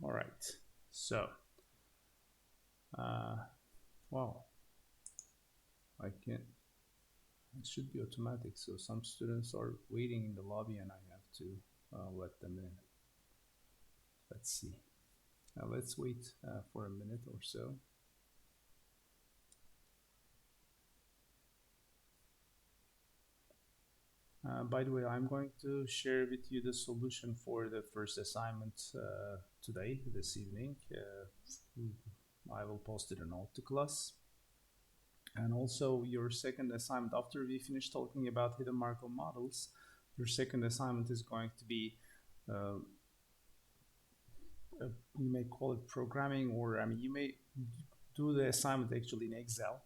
All right. So, uh, wow, I can. It should be automatic. So some students are waiting in the lobby, and I have to let them in. Let's see. Let's wait for a minute or so. By the way, I'm going to share with you the solution for the first assignment today, this evening. I will post it in AutoClass. And also your second assignment, after we finish talking about hidden Markov models, your second assignment is going to be, uh, you may call it programming, or I mean, you may do the assignment actually in Excel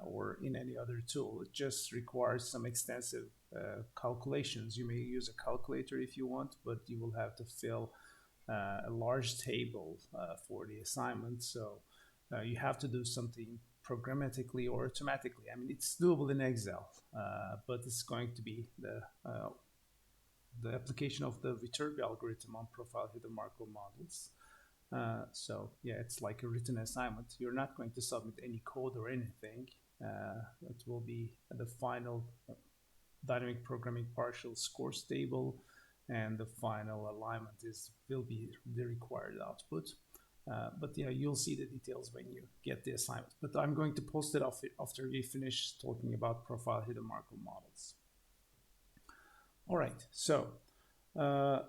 or in any other tool. It just requires some extensive calculations. You may use a calculator if you want, but you will have to fill a large table for the assignment. So you have to do something programmatically or automatically. I mean, it's doable in Excel, but it's going to be the application of the Viterbi algorithm on profile hidden Markov models. So yeah, it's like a written assignment. You're not going to submit any code or anything. It will be the final dynamic programming partial scores table, and the final alignment will be the required output. But yeah, you'll see the details when you get the assignment. But I'm going to post it after we finish talking about profile hidden Markov models. All right, so uh,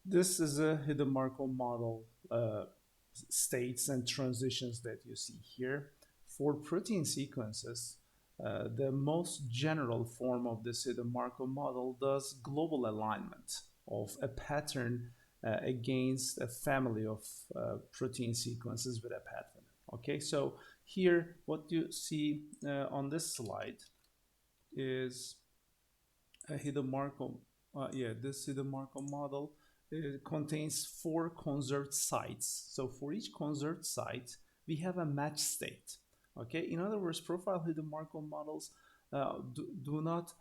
this is a hidden Markov model states and transitions that you see here. For protein sequences, the most general form of this hidden Markov model does global alignment of a pattern against a family of protein sequences with a pattern. Okay, so here what you see on this slide is a hidden Markov. This hidden Markov model contains 4 conserved sites. So for each conserved site, we have a match state. Okay, in other words, profile hidden Markov models do not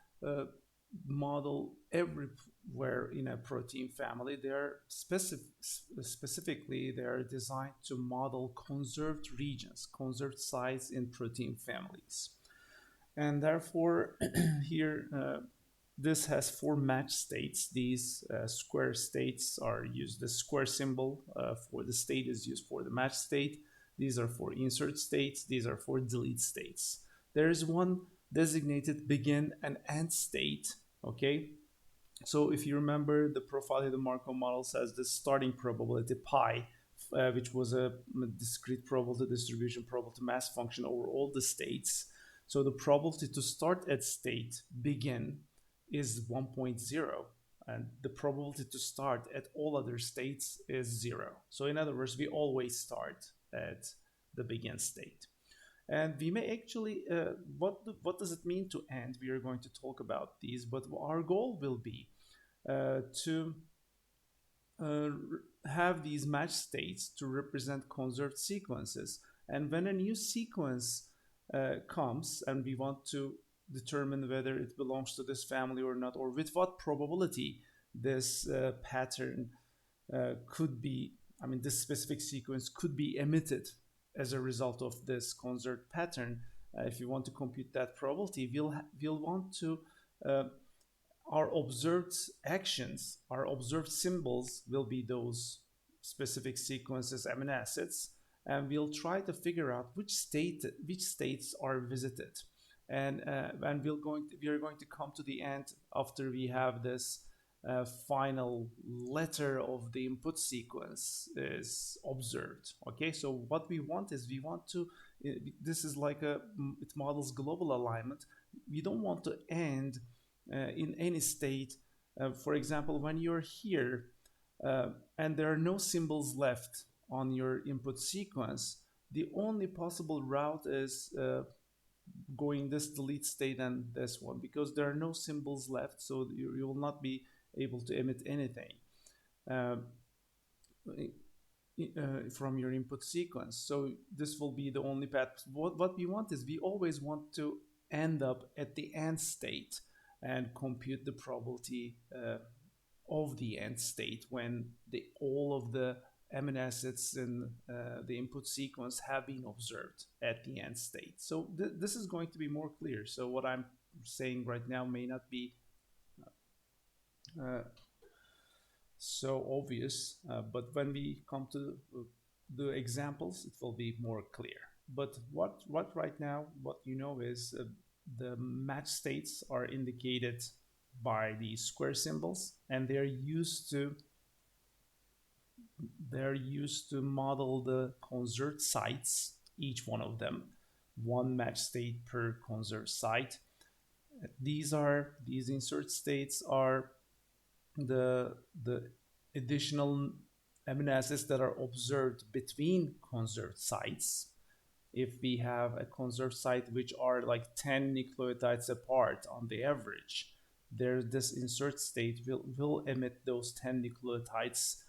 model everywhere in a protein family. They're specifically they are designed to model conserved regions, conserved sites in protein families, and therefore here this has 4 match states. These square states are used. The square symbol for the state is used for the match state. These are for insert states. These are for delete states. There is one designated begin and end state. Okay, so if you remember, the profile hidden Markov model says the starting probability pi, which was a discrete probability distribution probability mass function over all the states. So the probability to start at state begin is 1.0, and the probability to start at all other states is 0. So in other words, we always start at the begin state. And we may actually, what does it mean to end? We are going to talk about these, but our goal will be to uh, have these match states to represent conserved sequences. And when a new sequence comes and we want to determine whether it belongs to this family or not, or with what probability this pattern could be, I mean, this specific sequence could be emitted as a result of this conserved pattern. If you want to compute that probability, we'll want to our observed actions, our observed symbols will be those specific sequences, amino acids, and we'll try to figure out which states are visited, and we are going to come to the end after we have this final letter of the input sequence is observed. Okay, so what we want is this is like it models global alignment. We don't want to end in any state. For example, when you're here and there are no symbols left on your input sequence, the only possible route is going this delete state and this one, because there are no symbols left, so you will not be able to emit anything from your input sequence. So this will be the only path. What we want is we always want to end up at the end state and compute the probability of the end state when all of the amino acids in the input sequence have been observed at the end state. So this is going to be more clear. So what I'm saying right now may not be uh, so obvious, but when we come to the examples, it will be more clear. But what right now, what you know is the match states are indicated by these square symbols, and they're used to model the conserved sites, each one of them, one match state per conserved site. These insert states are the additional amino acids that are observed between conserved sites. If we have a conserved site which are like 10 nucleotides apart on the average, this insert state will emit those 10 nucleotides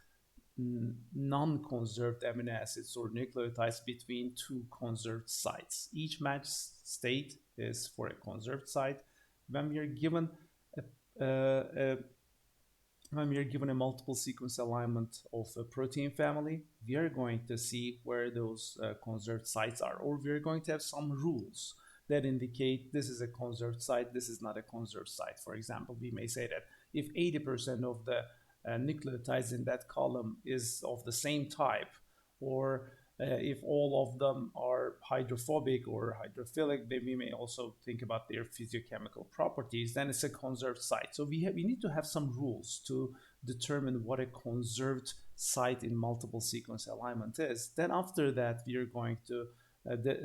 non-conserved amino acids or nucleotides between two conserved sites. Each match state is for a conserved site. When we are given a multiple sequence alignment of a protein family, we are going to see where those conserved sites are, or we are going to have some rules that indicate this is a conserved site, this is not a conserved site. For example, we may say that if 80% of the nucleotides in that column is of the same type, or if all of them are hydrophobic or hydrophilic, then we may also think about their physiochemical properties, then it's a conserved site. So we need to have some rules to determine what a conserved site in multiple sequence alignment is. Then after that, we are going to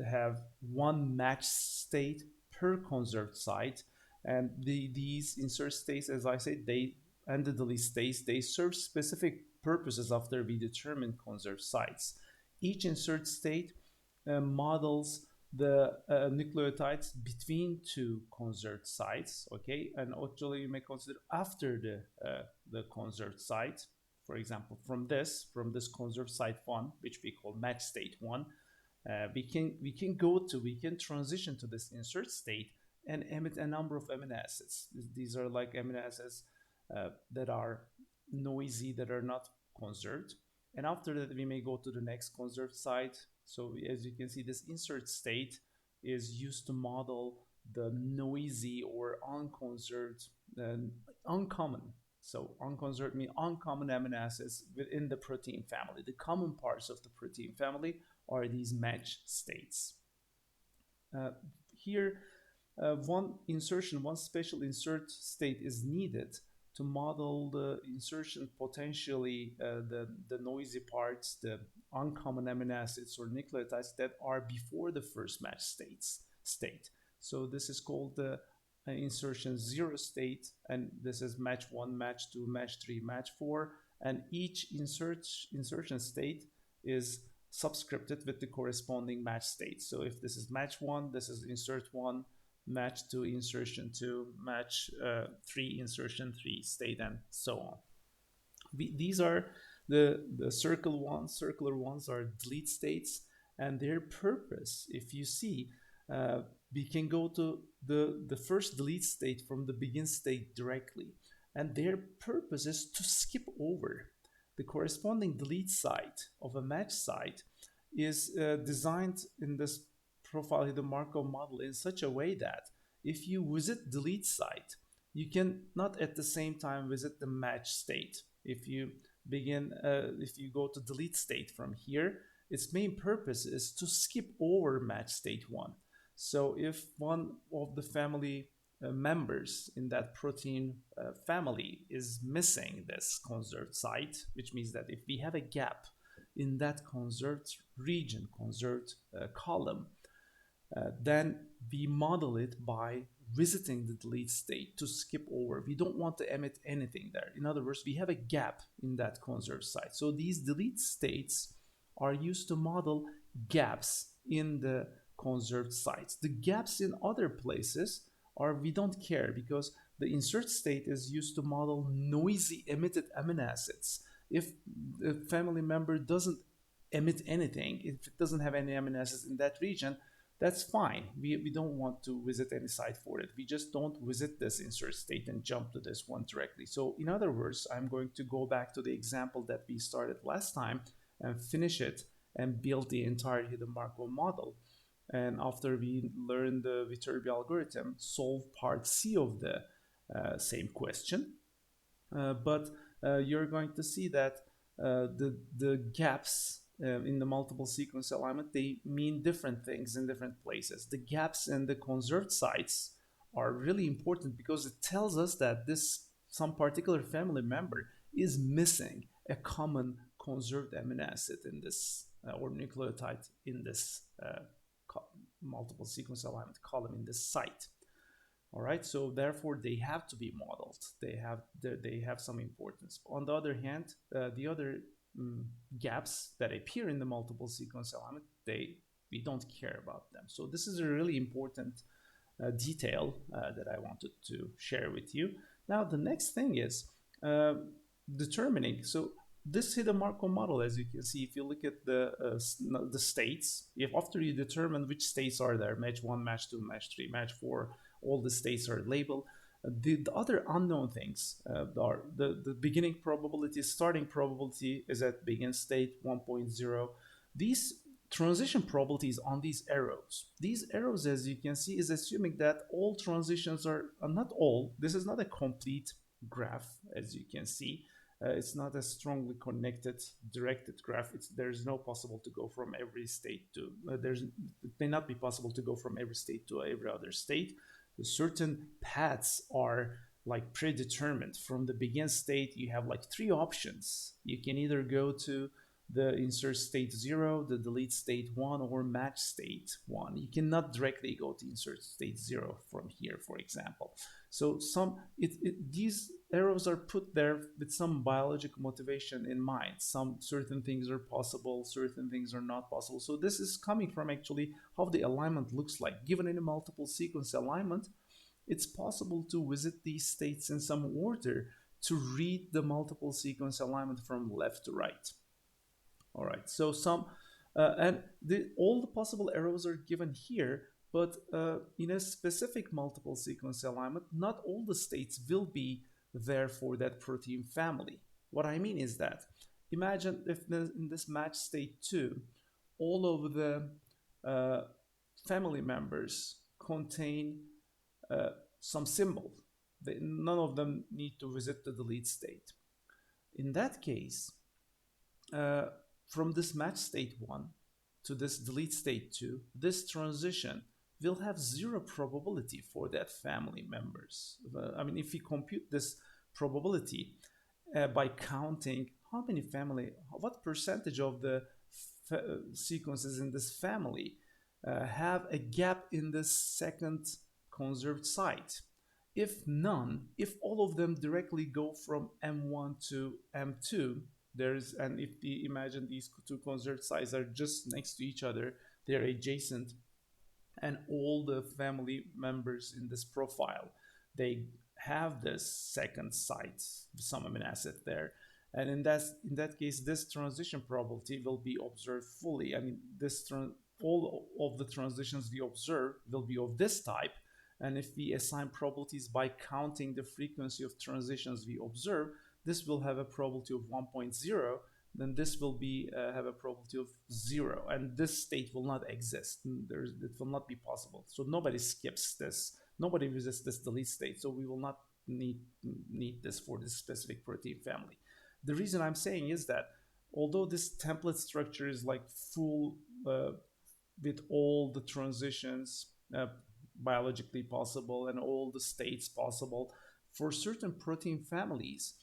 have one match state per conserved site. And these insert states, as I said, and the delete states, they serve specific purposes after we determine conserved sites. Each insert state models the nucleotides between two conserved sites, okay? And actually you may consider after the conserved site, for example, from this conserved site 1, which we call match state 1, we can transition to this insert state and emit a number of amino acids. These are like amino acids that are noisy, that are not conserved. And after that, we may go to the next conserved site. So as you can see, this insert state is used to model the noisy or unconserved, uncommon. So unconserved means uncommon amino acids within the protein family. The common parts of the protein family are these match states. Here, one special insert state is needed to model the insertion potentially, the noisy parts, the uncommon amino acids or nucleotides that are before the first match state. So this is called the insertion 0 state, and this is match 1, match 2, match 3, match 4, and each insertion state is subscripted with the corresponding match state. So if this is match 1, this is insert 1, match 2, insertion 2, match 3, insertion 3 state, and so on. These are the circular ones are delete states, and their purpose, if you see, we can go to the first delete state from the begin state directly, and their purpose is to skip over the corresponding delete site of a match site. Is designed in this profile, the Markov model, in such a way that if you visit delete site, you can not at the same time visit the match state. If you go to delete state from here, its main purpose is to skip over match state 1. So if one of the family members in that protein family is missing this conserved site, which means that if we have a gap in that conserved region, conserved column, then we model it by visiting the delete state to skip over. We don't want to emit anything there. In other words, we have a gap in that conserved site. So these delete states are used to model gaps in the conserved sites. The gaps in other places we don't care, because the insert state is used to model noisy emitted amino acids. If the family member doesn't emit anything, if it doesn't have any amino acids in that region, that's fine. We don't want to visit any site for it. We just don't visit this insert state and jump to this one directly. So in other words, I'm going to go back to the example that we started last time. and finish it and build the entirety of the Markov model. And after we learn the Viterbi algorithm, solve part C of the same question. But you're going to see that the gaps in the multiple sequence alignment, they mean different things in different places. The gaps in the conserved sites are really important because it tells us that this some particular family member is missing a common conserved amino acid in this or nucleotide in this multiple sequence alignment column in this site. All right, so therefore they have to be modeled. They have some importance. On the other hand, the other gaps that appear in the multiple sequence alignment, we don't care about them. So this is a really important detail that I wanted to share with you. Now the next thing is determining. So this hidden Markov model, as you can see, if you look at the states, if after you determine which states are there, match 1, match 2, match 3, match 4, all the states are labeled. The other unknown things are the beginning probability, starting probability is at begin state 1.0. These transition probabilities on these arrows. These arrows, as you can see, is assuming that all transitions are not all. This is not a complete graph, as you can see. It's not a strongly connected, directed graph. There's no possible to go from every state to, it may not be possible to go from every state to every other state. Certain paths are like predetermined. From the begin state, you have like 3 options. You can either go to the insert state 0, the delete state 1, or match state 1. You cannot directly go to insert state 0 from here, for example. So these arrows are put there with some biological motivation in mind. Some certain things are possible, certain things are not possible. So this is coming from actually how the alignment looks like. Given in a multiple sequence alignment, it's possible to visit these states in some order to read the multiple sequence alignment from left to right. All right, so all the possible arrows are given here, but in a specific multiple sequence alignment, not all the states will be there for that protein family. What I mean is that, imagine if in this match state 2, all of the family members contain some symbol. None of them need to visit the delete state. In that case, from this match state 1 to this delete state 2, this transition will have 0 probability for that family members. I mean, if we compute this probability by counting what percentage of the sequences in this family have a gap in the second conserved site. If none, if all of them directly go from M1 to M2, and if we imagine these 2 conserved sites are just next to each other, they're adjacent, and all the family members in this profile, they have this second site, some amino acid there. And in that case, this transition probability will be observed fully. I mean, all of the transitions we observe will be of this type. And if we assign probabilities by counting the frequency of transitions we observe, this will have a probability of 1.0, then this will have a probability of 0, and this state will not exist. It will not be possible. So nobody skips this. Nobody visits this delete state, so we will not need this for this specific protein family. The reason I'm saying is that although this template structure is like full with all the transitions biologically possible and all the states possible, for certain protein families,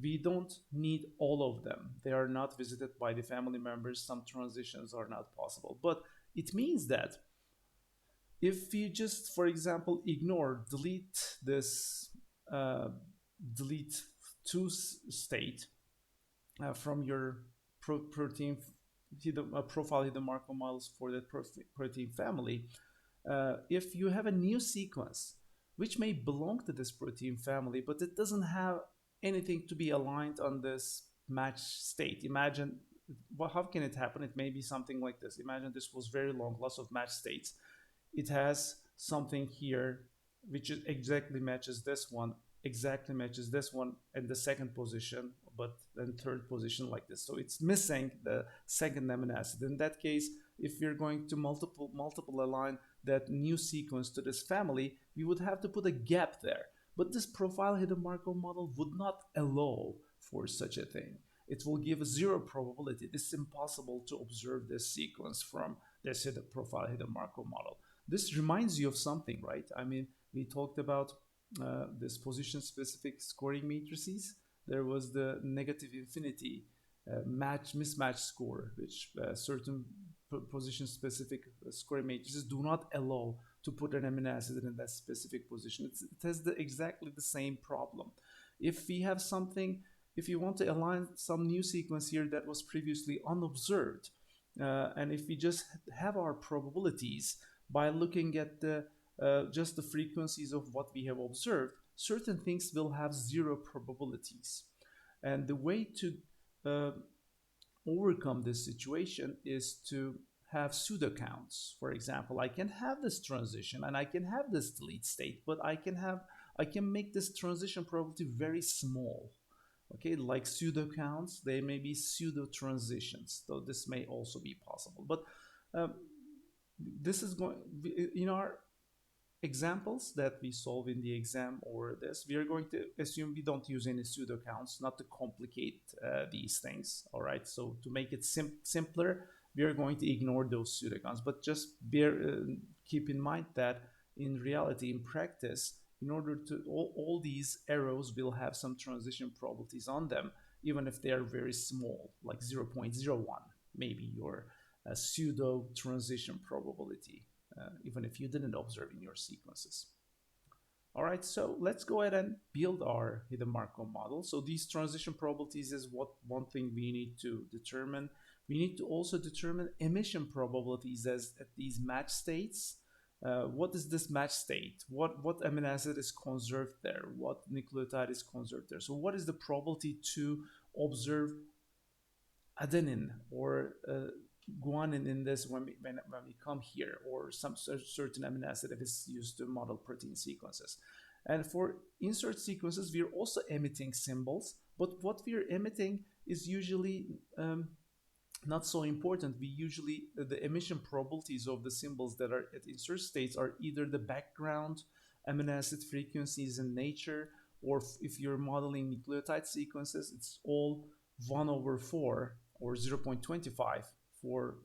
we don't need all of them. They are not visited by the family members. Some transitions are not possible. But it means that if you just, for example, delete this delete 2 state from your protein profile hidden Markov models for that protein family, if you have a new sequence which may belong to this protein family, but it doesn't have anything to be aligned on this match state. Imagine, how can it happen? It may be something like this. Imagine this was very long, lots of match states. It has something here which exactly matches this one, exactly matches this one in the second position, but then third position like this. So it's missing the second amino acid. In that case, if we're going to multiple align that new sequence to this family, we would have to put a gap there. But this profile hidden Markov model would not allow for such a thing. It will give a zero probability. It's impossible to observe this sequence from this hidden profile hidden Markov model. This reminds you of something, right? I mean, we talked about this position specific scoring matrices. There was the negative infinity mismatch score, which certain position specific scoring matrices do not allow to put an amino acid in that specific position. It has exactly the same problem. If we have something, if you want to align some new sequence here that was previously unobserved, and if we just have our probabilities by looking at the just the frequencies of what we have observed, certain things will have zero probabilities. And the way to uh, overcome this situation is to have pseudo counts. For example, I can have this transition and I can have this delete state, but I can make this transition probability very small. Okay, like pseudo counts, they may be pseudo transitions, though this may also be possible. But um, this is going in our examples that we solve in the exam or this, we are going to assume we don't use any pseudo counts, not to complicate these things. All right, so to make it simpler, we are going to ignore those pseudo counts. But just keep in mind that in reality, in practice, in order to all these arrows will have some transition probabilities on them, even if they are very small, like 0.01, maybe your pseudo transition probability. Even if you didn't observe in your sequences. All right, so let's go ahead and build our hidden Markov model. So these transition probabilities is what one thing we need to determine. We need to also determine emission probabilities as at these match states. What is this match state? What amino acid is conserved there? What nucleotide is conserved there? So what is the probability to observe adenine or guanine in this when we come here, or some certain amino acid that is used to model protein sequences. And for insert sequences, we're also emitting symbols, but what we're emitting is usually not so important. We usually, the emission probabilities of the symbols that are at insert states are either the background amino acid frequencies in nature, or if you're modeling nucleotide sequences, it's all 1/4 or 0.25 for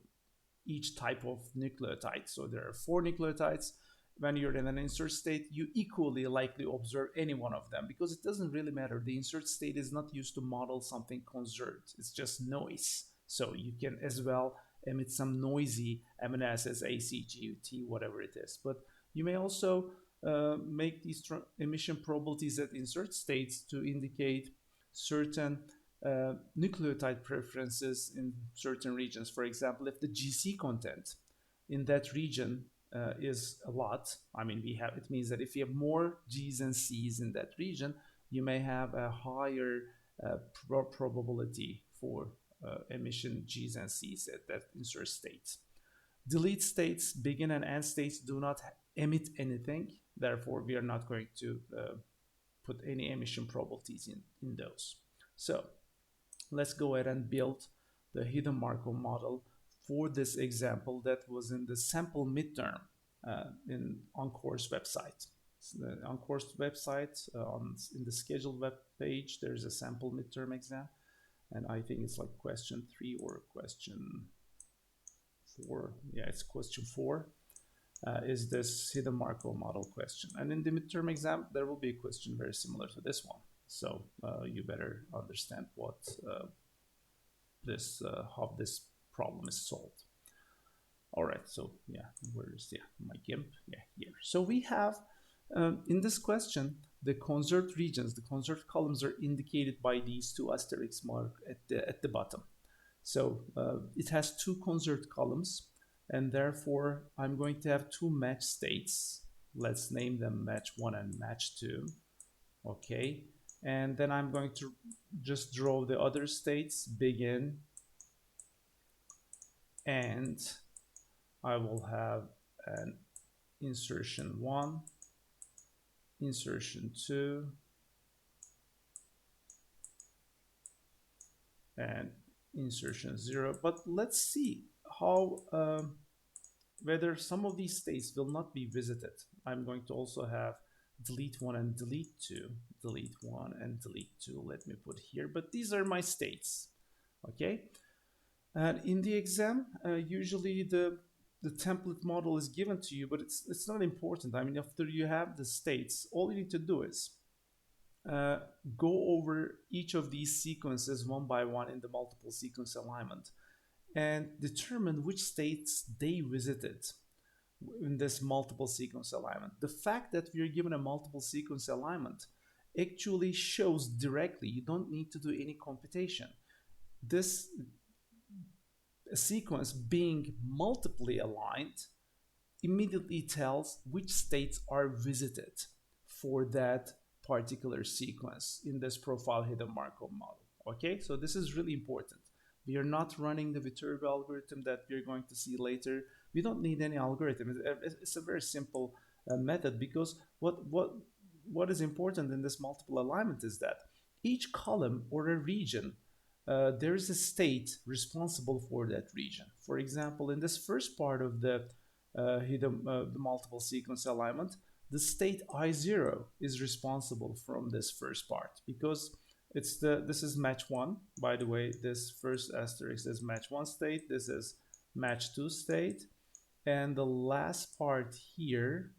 each type of nucleotide. So there are 4 nucleotides. When you're in an insert state, you equally likely observe any one of them, because it doesn't really matter. The insert state is not used to model something conserved. It's just noise. So you can as well emit some noisy amino acids, A, C, G, T, whatever it is. But you may also make these emission probabilities at insert states to indicate certain nucleotide preferences in certain regions. For example, if the GC content in that region is a lot, I mean, it means that if you have more G's and C's in that region, you may have a higher probability for emission G's and C's at that insert state. Delete states, begin and end states do not emit anything. Therefore, we are not going to put any emission probabilities in those. So let's go ahead and build the hidden Markov model for this example that was in the sample midterm on course website. So on course website, in the scheduled web page, there's a sample midterm exam. And I think it's like question 3 or question 4. Yeah, it's question 4. Is this hidden Markov model question. And in the midterm exam, there will be a question very similar to this one. So you better understand what how this problem is solved. All right, so yeah, where's my GIMP? Yeah, here. So we have in this question, the conserved regions, the conserved columns are indicated by these 2 asterisk mark at the bottom. So it has 2 conserved columns, and therefore I'm going to have 2 match states. Let's name them match 1 and match 2. Okay, and then I'm going to just draw the other states, begin, and I will have an insertion 1, insertion 2, and insertion 0. But let's see how whether some of these states will not be visited. I'm going to also have delete 1 and delete 2, delete 1 and delete 2. Let me put here, but these are my states. Okay, and in the exam, usually the template model is given to you, but it's not important. I mean, after you have the states, all you need to do is uh, go over each of these sequences one by one in the multiple sequence alignment and determine which states they visited in this multiple sequence alignment. The fact that we are given a multiple sequence alignment actually shows directly, you don't need to do any computation. This sequence being multiply aligned immediately tells which states are visited for that particular sequence in this profile hidden Markov model. Okay, so this is really important. We are not running the Viterbo algorithm that we're going to see later. We don't need any algorithm. It's a very simple method, because what is important in this multiple alignment is that each column or a region, there is a state responsible for that region. For example, in this first part of the the multiple sequence alignment, the state I0 is responsible from this first part, because this is match 1. By the way, this first asterisk is match 1 state, this is match 2 state, and the last part here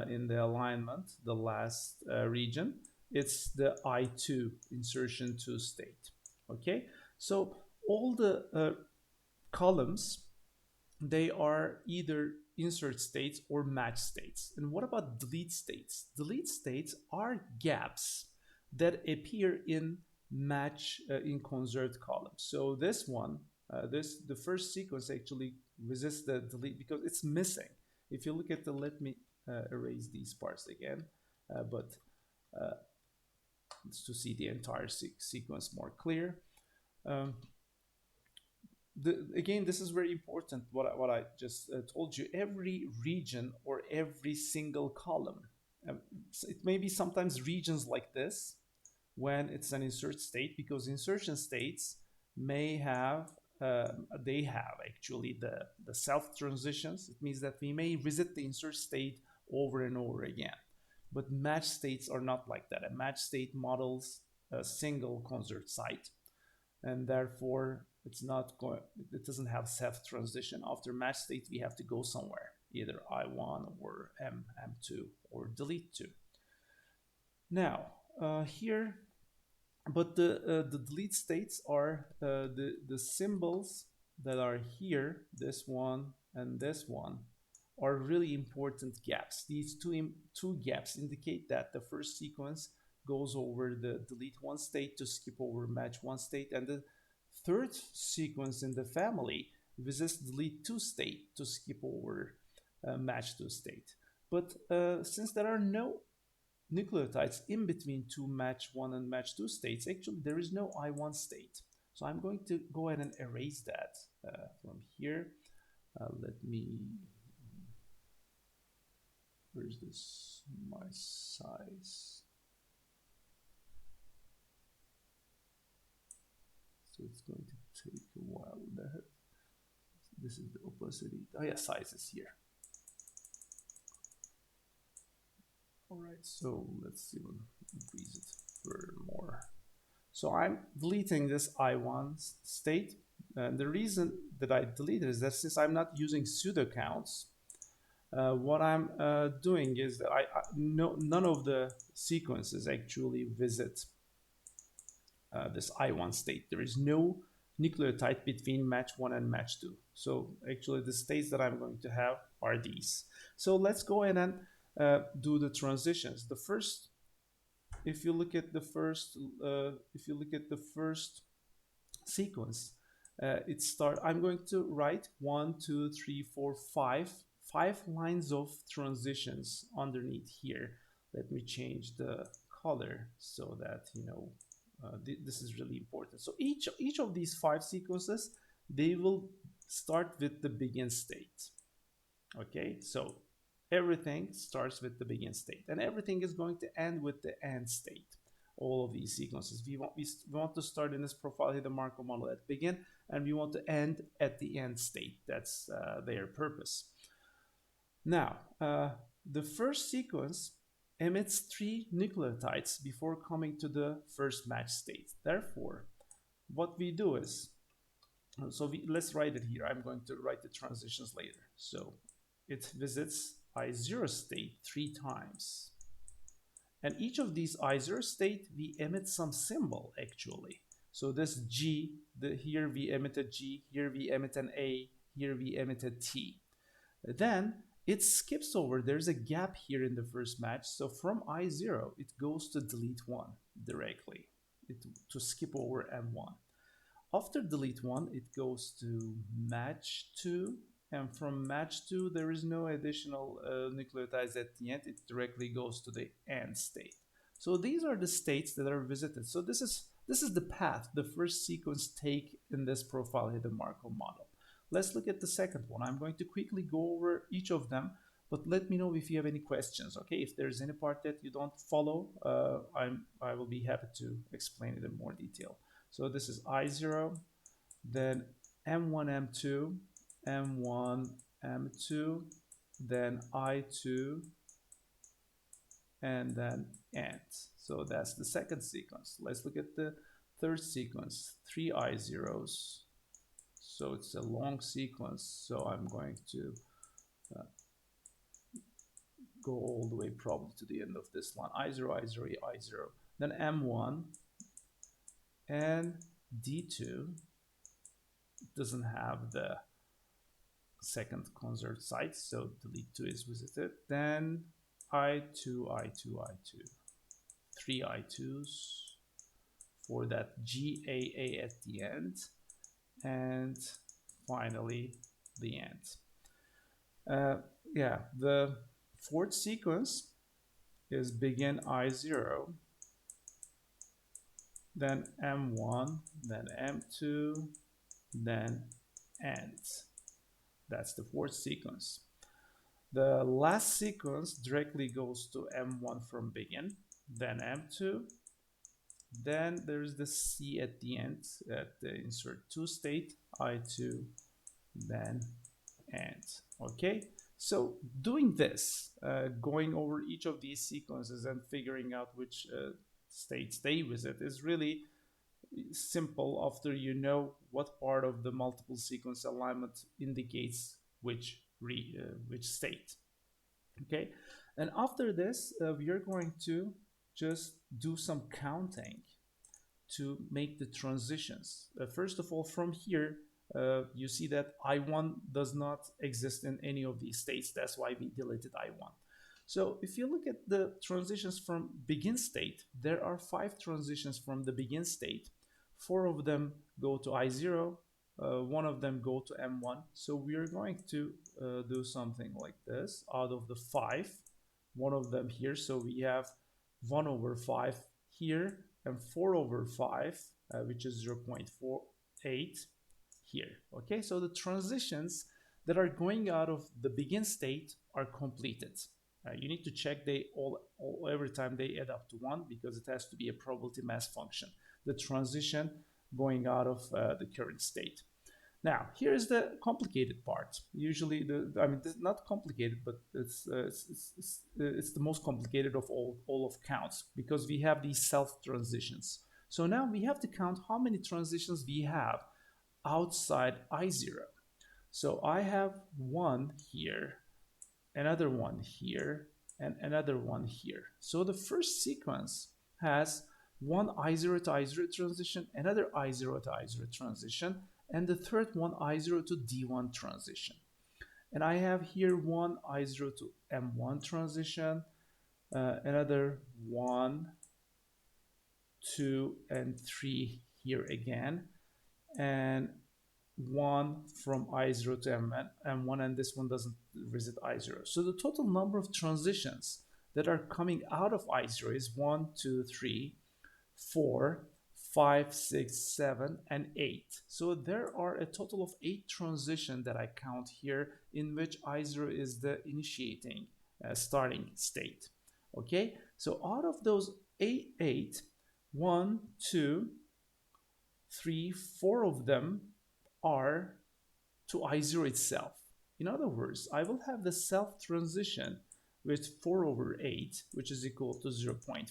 in the alignment, the last region, it's the I2 insertion 2 state. Okay, so all the columns, they are either insert states or match states. And what about delete states? Delete states are gaps that appear in match in conserved columns. So this one, the first sequence actually resists the delete because it's missing. If you look at the, let me erase these parts again, but to see the entire sequence more clear. Um, again, this is very important, what I just told you. Every region or every single column, so it may be sometimes regions like this when it's an insert state, because insertion states may have, they have actually the self transitions. It means that we may visit the insert state over and over again. But match states are not like that. A match state models a single conserved site, and therefore it doesn't have self transition. After match state, we have to go somewhere, either I1 or M2 or delete 2. Now here, but the delete states are the symbols that are here, this one and this one, are really important gaps. These two gaps indicate that the first sequence goes over the delete 1 state to skip over match 1 state, and the third sequence in the family visits delete 2 state to skip over match 2 state. But since there are no nucleotides in between two match 1 and match 2 states, actually there is no I1 state. So I'm going to go ahead and erase that from here. Let me, where's this, my size? So it's going to take a while. This is the opacity. Oh yeah, size is here. All right, so let's see, we'll increase it furthermore. So I'm deleting this I1 state. And the reason that I deleted is that since I'm not using pseudo counts, what I'm doing is that none of the sequences actually visit this I1 state. There is no nucleotide between match 1 and match 2. So actually the states that I'm going to have are these. So let's go ahead and do the transitions. The first, if you look at the first, sequence, I'm going to write 1, 2, 3, 4, 5 lines of transitions underneath here. Let me change the color so that you know this is really important. So each of these 5 sequences, they will start with the begin state. Okay, so everything starts with the begin state, and everything is going to end with the end state. all of these sequences. We want to start in this profile here, the Markov model at begin, and we want to end at the end state. That's their purpose. Now, the first sequence emits 3 nucleotides before coming to the first match state. Therefore, what we do is, let's write it here. I'm going to write the transitions later. So it visits I0 state 3 times. And each of these I0 state, we emit some symbol actually. So this G, here we emit a G, here we emit an A, here we emit a T. Then it skips over, there's a gap here in the first match. So from I0, it goes to delete 1 directly to skip over M1. After delete 1, it goes to match 2. And from match 2, there is no additional nucleotides at the end. It directly goes to the end state. So these are the states that are visited. So this is the path the first sequence take in this profile here, the Markov model. Let's look at the second one. I'm going to quickly go over each of them, but let me know if you have any questions. Okay, if there's any part that you don't follow, I will be happy to explain it in more detail. So this is I0, then M1, M2, M1, M2, then I2, and then end. So that's the second sequence. Let's look at the third sequence, 3 I0s. So it's a long sequence, so I'm going to go all the way probably to the end of this one. I0, I0, I0, then M1 and D2 doesn't have the second conserved site, so delete 2 is visited. Then I2, I2, I2, 3 I2s for that GAA at the end, and finally the end. Yeah, the fourth sequence is begin I0, then M1, then M2, then end. That's the fourth sequence. The last sequence directly goes to M1 from begin, then M2, then there's the C at the end at the insert 2 state, I2, then end. Okay, so doing this, going over each of these sequences and figuring out which states they visit is really simple after you know what part of the multiple sequence alignment indicates which state. Okay, and after this we are going to just do some counting to make the transitions. First of all, from here you see that I1 does not exist in any of these states. That's why we deleted I1. So if you look at the transitions from begin state, there are 5 transitions from the begin state. 4 of them go to I0, 1 of them go to M1. So we are going to do something like this. Out of the 5, 1 of them here. So we have 1 over 5 here and 4 over 5, which is 0.48 here. Okay, so the transitions that are going out of the begin state are completed. You need to check they all every time they add up to 1 because it has to be a probability mass function, the transition going out of the current state. Now, here's the complicated part. Usually, it's not complicated, but it's the most complicated of all of counts because we have these self transitions. So now we have to count how many transitions we have outside I0. So I have 1 here, another 1 here, and another 1 here. So the first sequence has 1 I0 to I0 transition, another I0 to I0 transition, and the third one I0 to D1 transition. And I have here 1 I0 to M1 transition, another 1, 2, and 3 here again, and 1 from I0 to M1, and this one doesn't visit I0. So the total number of transitions that are coming out of I0 is 1, 2, 3, 4, 5, 6, 7, and 8. So there are a total of 8 transitions that I count here in which I0 is the initiating starting state. Okay, so out of those 8, 1, 2, 3, 4 of them are to I0 itself. In other words, I will have the self transition with 4 over 8, which is equal to 0.5.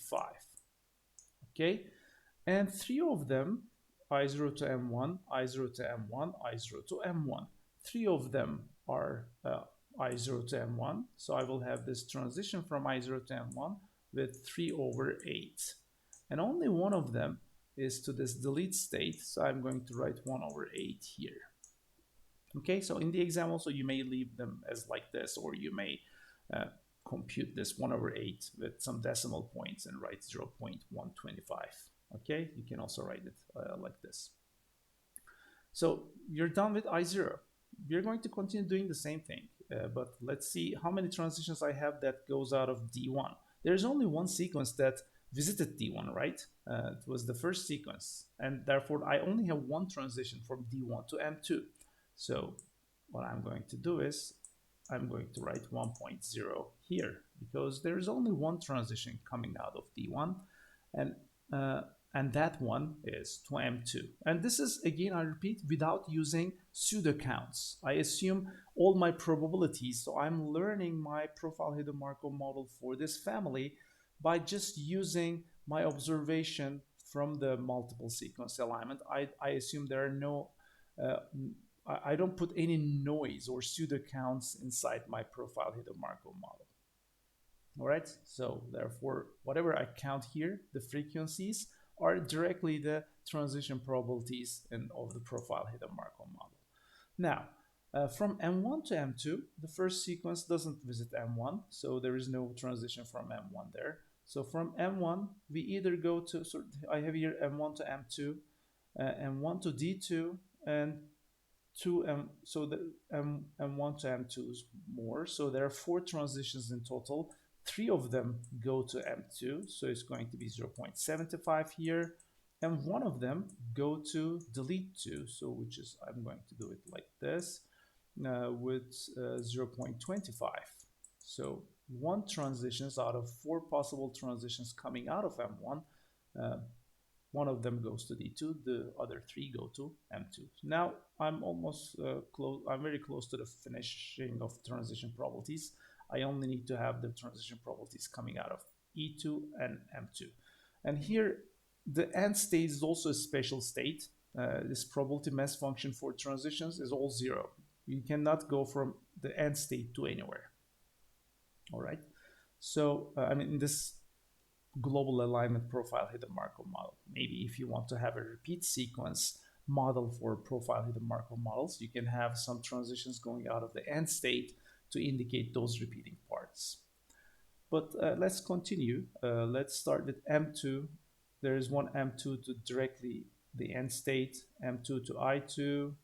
Okay, and 3 of them, I0 to M1, I0 to M1, I0 to M1. 3 of them are I0 to M1, so I will have this transition from I0 to M1 with 3 over 8. And only one of them is to this delete state, so I'm going to write 1 over 8 here. Okay, so in the exam also you may leave them as like this, or you may compute this 1 over 8 with some decimal points and write 0.125. Okay, you can also write it like this. So you're done with I0. We're going to continue doing the same thing, but let's see how many transitions I have that goes out of D1. There's only one sequence that visited D1, right? It was the first sequence, and therefore I only have one transition from D1 to M2. So what I'm going to do is I'm going to write 1.0 here because there is only one transition coming out of D1, and that one is to M2. And this is, again, I repeat, without using pseudo counts. I assume all my probabilities, so I'm learning my profile hidden Markov model for this family by just using my observation from the multiple sequence alignment. I assume there are no I don't put any noise or pseudo counts inside my profile hidden Markov model. All right, so therefore, whatever I count here, the frequencies are directly the transition probabilities of the profile hidden Markov model. Now, from M1 to M2, the first sequence doesn't visit M1, so there is no transition from M1 there. So from M1, we either go to, so I have here M1 to M2, M1 to D2, and so the M1 to M2 is more. So there are 4 transitions in total. 3 of them go to M2, so it's going to be 0.75 here, and 1 of them go to delete 2, so which is, I'm going to do it like this, with 0.25. So 1 transitions out of 4 possible transitions coming out of M1, 1 of them goes to D2, the other 3 go to M2. Now I'm almost close, I'm very close to the finishing of transition probabilities. I only need to have the transition probabilities coming out of E2 and M2. And here, the end state is also a special state. This probability mass function for transitions is all 0. You cannot go from the end state to anywhere. All right. So, I mean, in this global alignment profile hidden Markov model, maybe if you want to have a repeat sequence model for profile hidden Markov models, you can have some transitions going out of the end state to indicate those repeating parts. But let's continue. Let's start with M2. There is one M2 to directly the end state, M2 to I2.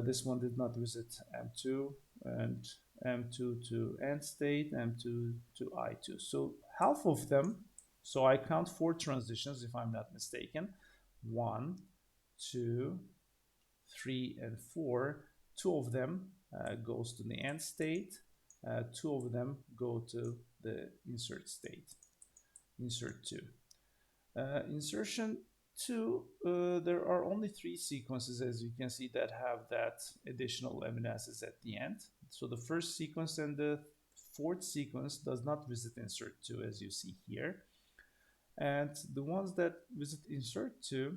This one did not visit M2, and M2 to end state, M2 to I2. So half of them, so I count 4 transitions if I'm not mistaken. 1, 2, 3, and 4. 2 of them goes to the end state. 2 of them go to the insert state, insert 2. Insertion 2, there are only 3 sequences, as you can see, that have that additional amino acids at the end. So the first sequence and the 4th sequence does not visit insert 2, as you see here. And the ones that visit insert 2,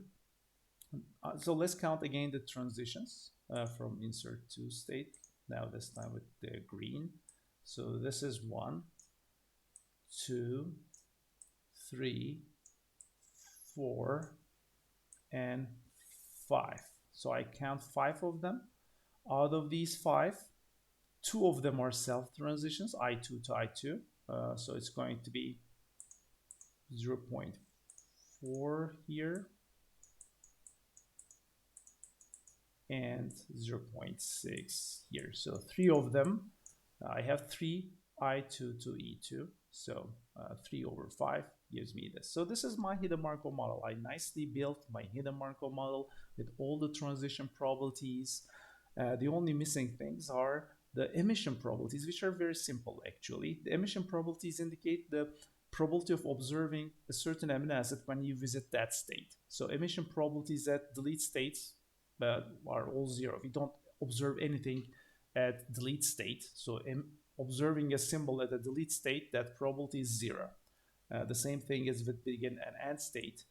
so let's count again the transitions from insert 2 state, now this time with the green. So this is 1, 2, 3, 4, and 5. So I count 5 of them. Out of these 5, 2 of them are self transitions, I2 to I2. So it's going to be 0.4 here and 0.6 here. So 3 of them, I have 3 I2 to E2. So 3 over 5 gives me this. So this is my hidden Markov model. I nicely built my hidden Markov model with all the transition probabilities. The only missing things are the emission probabilities, which are very simple actually. The emission probabilities indicate the probability of observing a certain amino acid when you visit that state. So emission probabilities at delete states are all zero. We don't observe anything at delete state. So observing a symbol at a delete state, that probability is zero. The same thing is with begin and end state.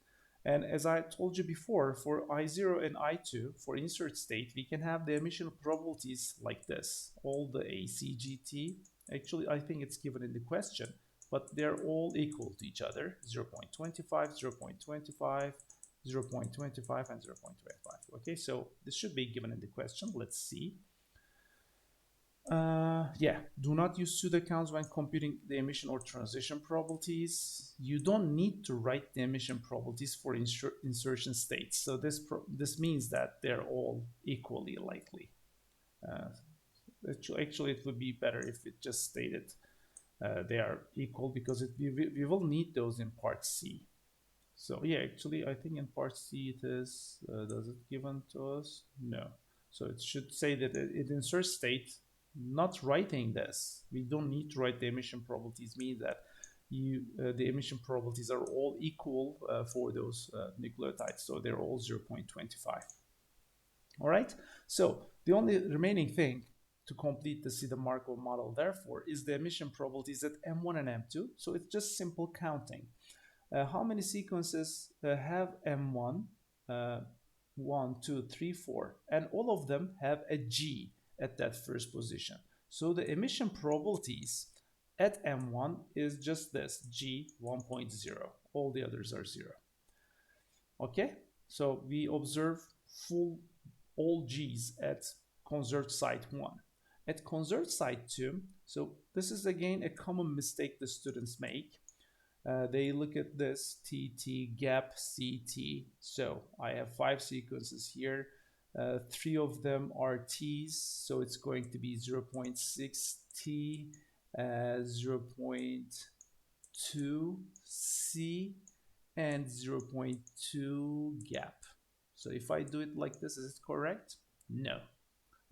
And as I told you before, for I0 and I2, for insert state, we can have the emission probabilities like this. All the ACGT, actually, I think it's given in the question, but they're all equal to each other, 0.25, 0.25, 0.25, and 0.25. Okay, so this should be given in the question. Let's see. Yeah, do not use pseudo counts when computing the emission or transition probabilities. You don't need to write the emission probabilities for insertion states. So this means that they're all equally likely. Actually, it would be better if it just stated they are equal, because we will need those in part C. So yeah, actually, I think in part C it is, does it given to us? No. So it should say that it inserts state. Not writing this, we don't need to write the emission probabilities, means that the emission probabilities are all equal for those nucleotides, so they're all 0.25. All right, so the only remaining thing to complete the Markov model, therefore, is the emission probabilities at M1 and M2. So it's just simple counting. How many sequences have M1? 1, 2, 3, 4, and all of them have a G at that first position. So the emission probabilities at M1 is just this, G 1.0. All the others are 0. Okay, so we observe all G's at conserved site 1. At conserved site 2, so this is again a common mistake the students make. They look at this TT gap CT. So I have 5 sequences here. 3 of them are T's, so it's going to be 0.6 T, 0.2 C, and 0.2 gap. So if I do it like this, is it correct? No.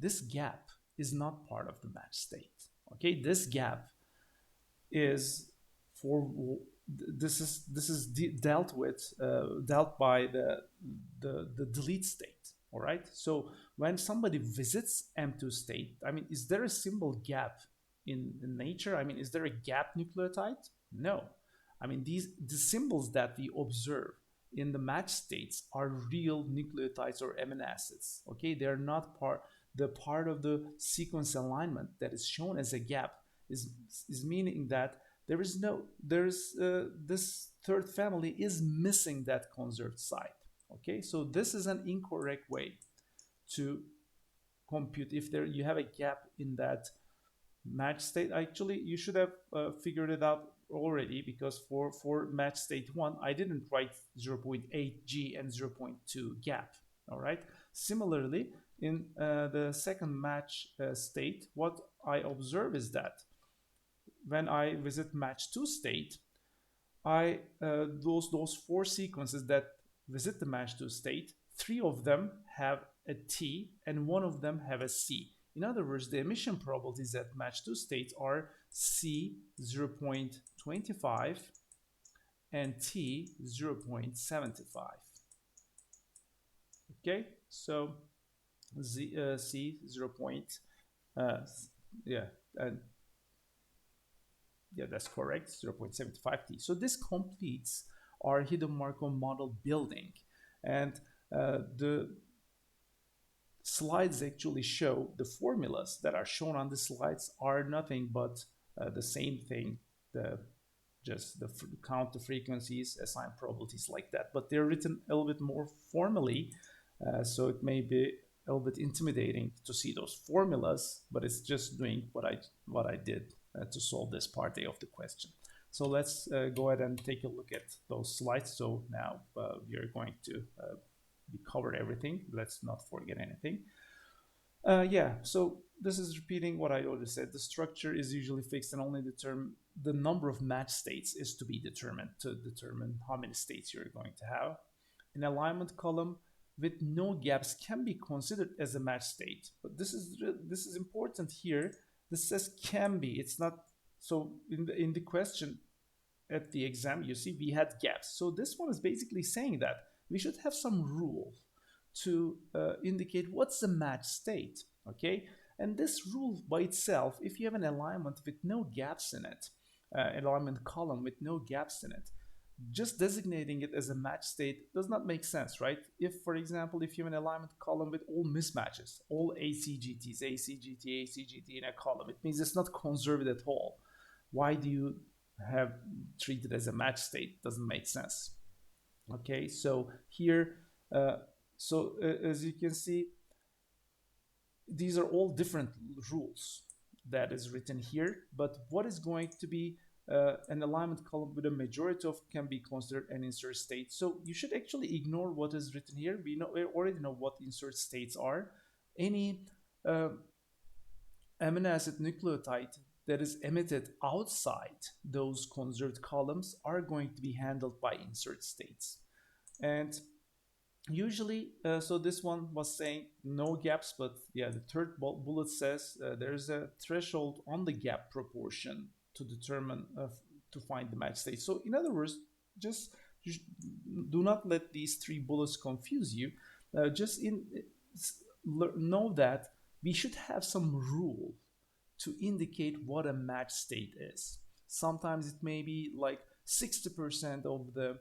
This gap is not part of the match state. Okay, this gap is for this is dealt by the delete state. All right, so when somebody visits M2 state, I mean, is there a symbol gap in nature? I mean, is there a gap nucleotide? No. I mean, the symbols that we observe in the match states are real nucleotides or amino acids. Okay, they're not part of the sequence alignment that is shown as a gap is meaning that this third family is missing that conserved site. Okay, so this is an incorrect way to compute if you have a gap in that match state. Actually, you should have figured it out already, because for match state 1, I didn't write 0.8 G and 0.2 gap. All right. Similarly, in the second match state, what I observe is that when I visit match 2 state, those 4 sequences that visit the match 2 state, 3 of them have a T and 1 of them have a C. In other words, the emission probabilities at match 2 states are C 0.25 and T 0.75. Okay, so C 0. Yeah, that's correct, 0.75 T. So this completes our hidden Markov model building. And the slides actually show the formulas that are shown on the slides are nothing but the same thing, count the frequencies, assign probabilities, like that. But they're written a little bit more formally, so it may be a little bit intimidating to see those formulas, but it's just doing what I did to solve this part A of the question. So let's go ahead and take a look at those slides. So now we are going to cover everything. Let's not forget anything. Yeah, so this is repeating what I already said. The structure is usually fixed, and only the number of match states is to be determined to determine how many states you're going to have. An alignment column with no gaps can be considered as a match state, but this is important here. This says can be. It's not. So in the question, at the exam, you see we had gaps. So this one is basically saying that we should have some rule to indicate what's the match state, okay? And this rule by itself, if you have an alignment with no gaps in it, alignment column with no gaps in it, just designating it as a match state does not make sense, right? If, for example, if you have an alignment column with all mismatches, all ACGTs, ACGT, ACGT in a column, it means it's not conserved at all. Why do you have treated as a match state? Doesn't make sense. Okay, so here, as you can see, these are all different rules that is written here, but what is going to be an alignment column with a majority of can be considered an insert state. So you should actually ignore what is written here. We already know what insert states are. Any amino acid nucleotide that is emitted outside those conserved columns are going to be handled by insert states. And usually, so this one was saying no gaps, but yeah, the third bullet says there's a threshold on the gap proportion to determine, to find the match state. So in other words, just do not let these three bullets confuse you. Know that we should have some rule to indicate what a match state is. Sometimes it may be like 60% of the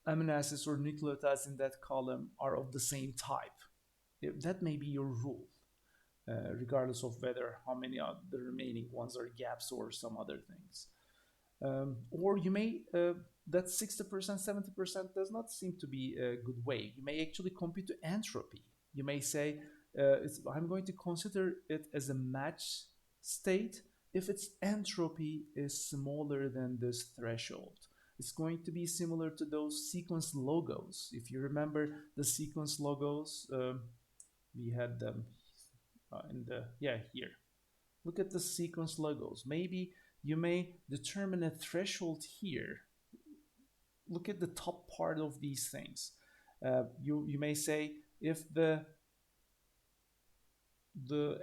amino acids or nucleotides in that column are of the same type. That may be your rule, regardless of whether how many of the remaining ones are gaps or some other things. Or you may, that 60%, 70% does not seem to be a good way. You may actually compute to entropy. You may say, I'm going to consider it as a match state if its entropy is smaller than this threshold. It's going to be similar to those sequence logos. If you remember the sequence logos, we had them here. Look at the sequence logos. Maybe you may determine a threshold here. Look at the top part of these things. You may say if the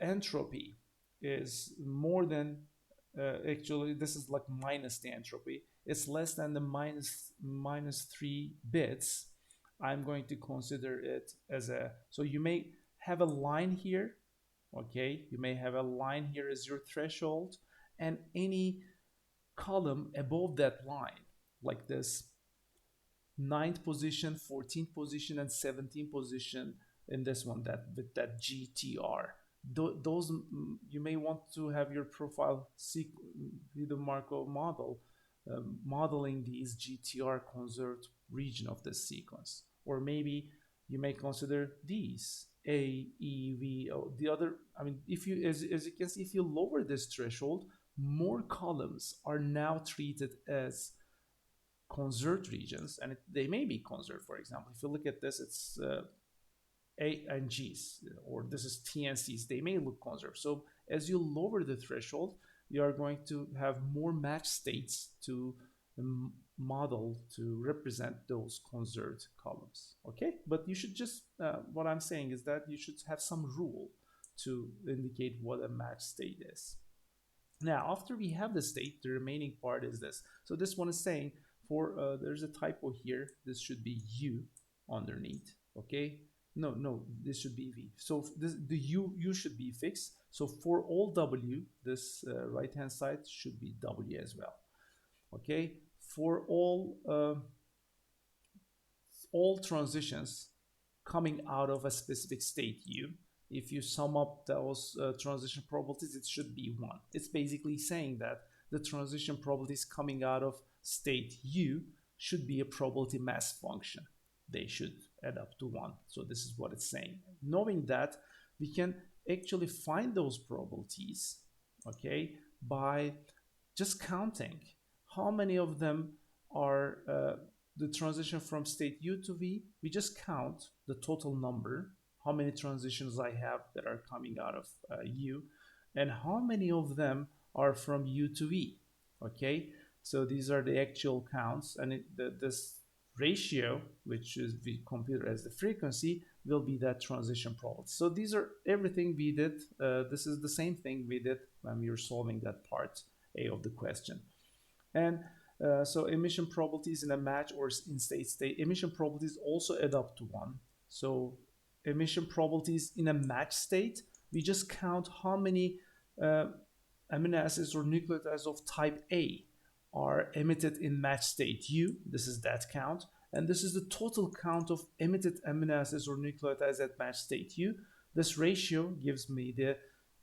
entropy is more than, actually this is like minus the entropy, it's less than the minus 3 bits, I'm going to consider it as a, so you may have a line here, okay, you may have a line here as your threshold, and any column above that line, like this 9th position, 14th position, and 17th position in this one, that with that GTR, those you may want to have your profile the Markov model modeling these GTR conserved region of this sequence. Or maybe you may consider these A, E, V, O. The other, I mean, if you, as you can see, if you lower this threshold, more columns are now treated as conserved regions, and they may be conserved. For example, if you look at this, it's A and G's, or this is T and C's. They may look conserved. So as you lower the threshold, you are going to have more match states to model to represent those conserved columns. Okay, but you should just, what I'm saying is that you should have some rule to indicate what a match state is. Now, after we have the state, the remaining part is this. So this one is saying for, there's a typo here. This should be U underneath, okay? No, this should be V. So the U should be fixed. So for all W, this right-hand side should be W as well, okay? For all transitions coming out of a specific state U, if you sum up those transition probabilities, it should be 1. It's basically saying that the transition probabilities coming out of state U should be a probability mass function. They should add up to 1. So this is what it's saying. Knowing that, we can actually find those probabilities, okay, by just counting how many of them are the transition from state U to V. We just count the total number, how many transitions I have that are coming out of U, and how many of them are from U to V, okay? So these are the actual counts, and this ratio, which is we compute as the frequency, will be that transition probability. So these are everything we did. This is the same thing we did when we were solving that part A of the question. And So emission probabilities in a match or in state, emission probabilities also add up to 1. So emission probabilities in a match state, we just count how many uh, amino acids or nucleotides of type A are emitted in match state U. This is that count. And this is the total count of emitted amino acids or nucleotides at match state U. This ratio gives me the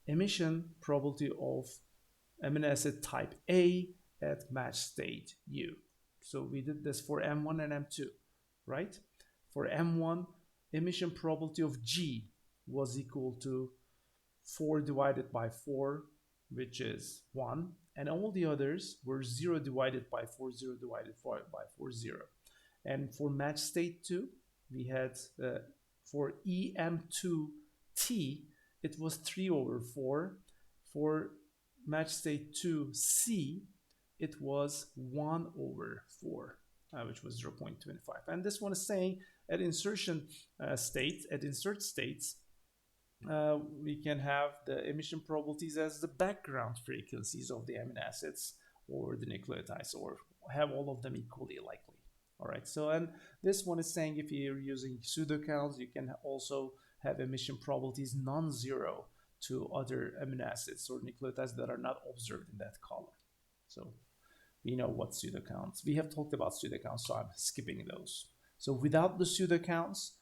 emission probability of amino acid type A at match state U. So we did this for M1 and M2, right? For M1, emission probability of G was equal to 4 divided by 4, which is 1. And all the others were 0 divided by 4, 0 divided by 4, 0. And for match state 2, we had for EM2T, it was 3 over 4. For match state 2C, it was 1 over 4, which was 0.25. And this one is saying at insertion states, at insert states, we can have the emission probabilities as the background frequencies of the amino acids or the nucleotides, or have all of them equally likely. All right, so and this one is saying if you're using pseudo counts, you can also have emission probabilities non-zero to other amino acids or nucleotides that are not observed in that column. So we know what pseudo counts. We have talked about pseudo counts, so I'm skipping those. So without the pseudo counts,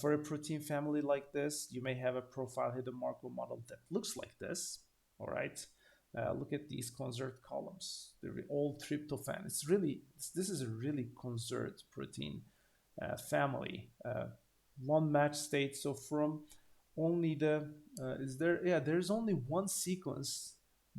for a protein family like this, you may have a profile hidden Markov model that looks like this. All right. Look at these conserved columns. They're all tryptophan. This is a really conserved protein family. One match state. So from only the there's only one sequence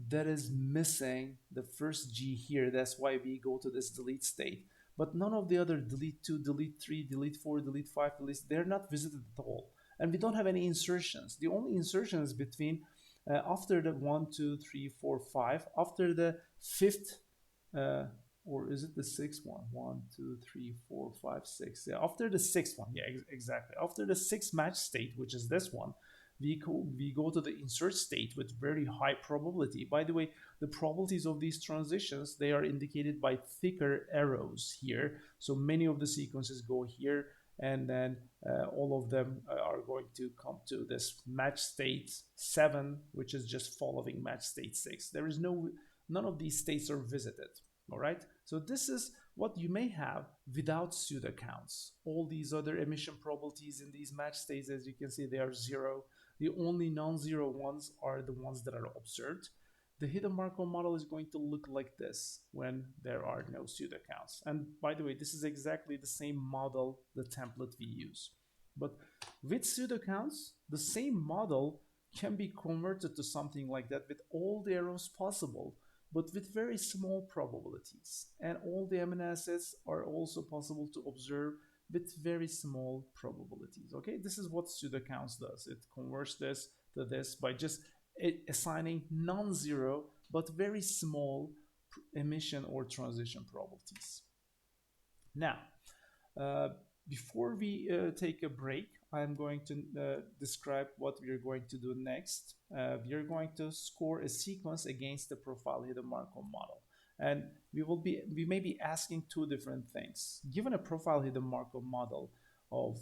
that is missing the first G here. That's why we go to this delete state. But none of the other delete 2, delete 3, delete 4, delete 5, they're not visited at all. And we don't have any insertions. The only insertion is between after the 1, 2, 3, 4, 5, after the fifth, or is it the sixth one? 1, 2, 3, 4, 5, 6. Yeah, after the sixth one. Yeah, exactly. After the sixth match state, which is this one, we go to the insert state with very high probability. By the way, the probabilities of these transitions, they are indicated by thicker arrows here. So many of the sequences go here, and then all of them are going to come to this match state 7, which is just following match state 6. There is none of these states are visited. All right, so this is what you may have without pseudo counts. All these other emission probabilities in these match states, as you can see, they are 0. The only non-zero ones are the ones that are observed. The hidden Markov model is going to look like this when there are no pseudo counts. And by the way, this is exactly the same model, the template we use. But with pseudo counts, the same model can be converted to something like that with all the errors possible, but with very small probabilities. And all the amino acids are also possible to observe with very small probabilities. Okay, this is what pseudo counts does. It converts this to this by just assigning non-zero but very small emission or transition probabilities. Now, before we take a break, I'm going to describe what we are going to do next. We are going to score a sequence against the profile hidden Markov model. And we may be asking two different things. Given a profile hidden Markov model of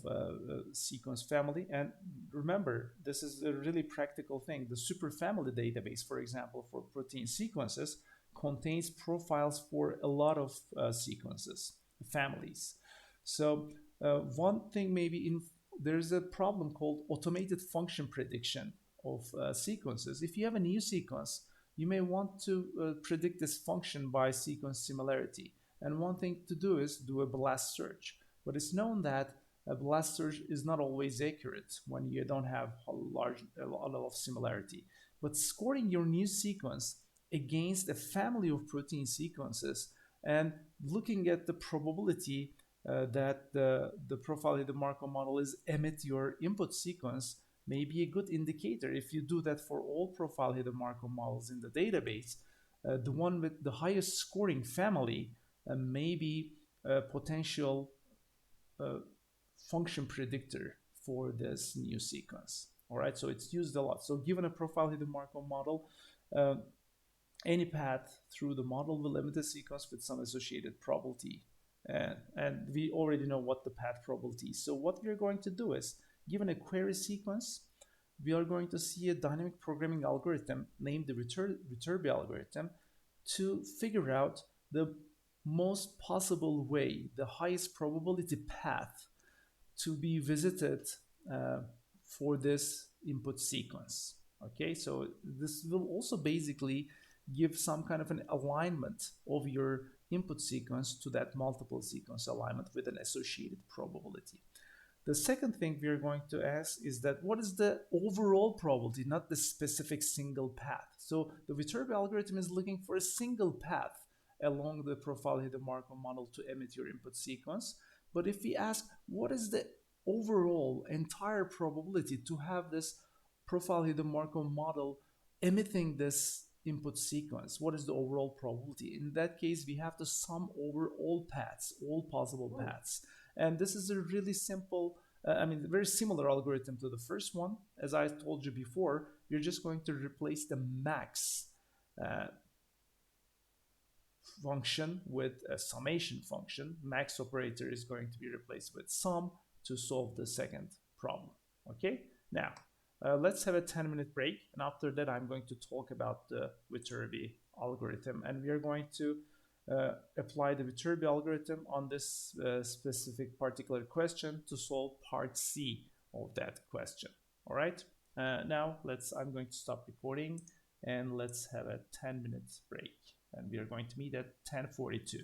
sequence family, and remember, this is a really practical thing. The superfamily database, for example, for protein sequences, contains profiles for a lot of sequences, families. So one thing there's a problem called automated function prediction of sequences. If you have a new sequence, you may want to predict this function by sequence similarity. And one thing to do is do a blast search. But it's known that a blast search is not always accurate when you don't have a lot of similarity. But scoring your new sequence against a family of protein sequences and looking at the probability that the profile hidden Markov model is emit your input sequence may be a good indicator. If you do that for all profile hidden Markov models in the database, the one with the highest scoring family may be a potential function predictor for this new sequence. All right, so it's used a lot. So given a profile hidden Markov model, any path through the model will emit a sequence with some associated probability. And we already know what the path probability is. So what we're going to do is, given a query sequence, we are going to see a dynamic programming algorithm named the Viterbi algorithm to figure out the most possible way, the highest probability path to be visited uh, for this input sequence. Okay, so this will also basically give some kind of an alignment of your input sequence to that multiple sequence alignment with an associated probability. The second thing we are going to ask is that what is the overall probability, not the specific single path. So the Viterbi algorithm is looking for a single path along the profile hidden Markov model to emit your input sequence. But if we ask what is the overall entire probability to have this profile hidden Markov model emitting this input sequence, what is the overall probability? In that case, we have to sum over all paths, all possible paths. And this is a really simple, very similar algorithm to the first one. As I told you before, you're just going to replace the max function with a summation function. Max operator is going to be replaced with sum to solve the second problem. Okay, now let's have a 10-minute break, and after that I'm going to talk about the Viterbi algorithm, and we are going to apply the Viterbi algorithm on this specific particular question to solve part C of that question. All right, now I'm going to stop recording and let's have a 10-minute break, and we are going to meet at 10:42.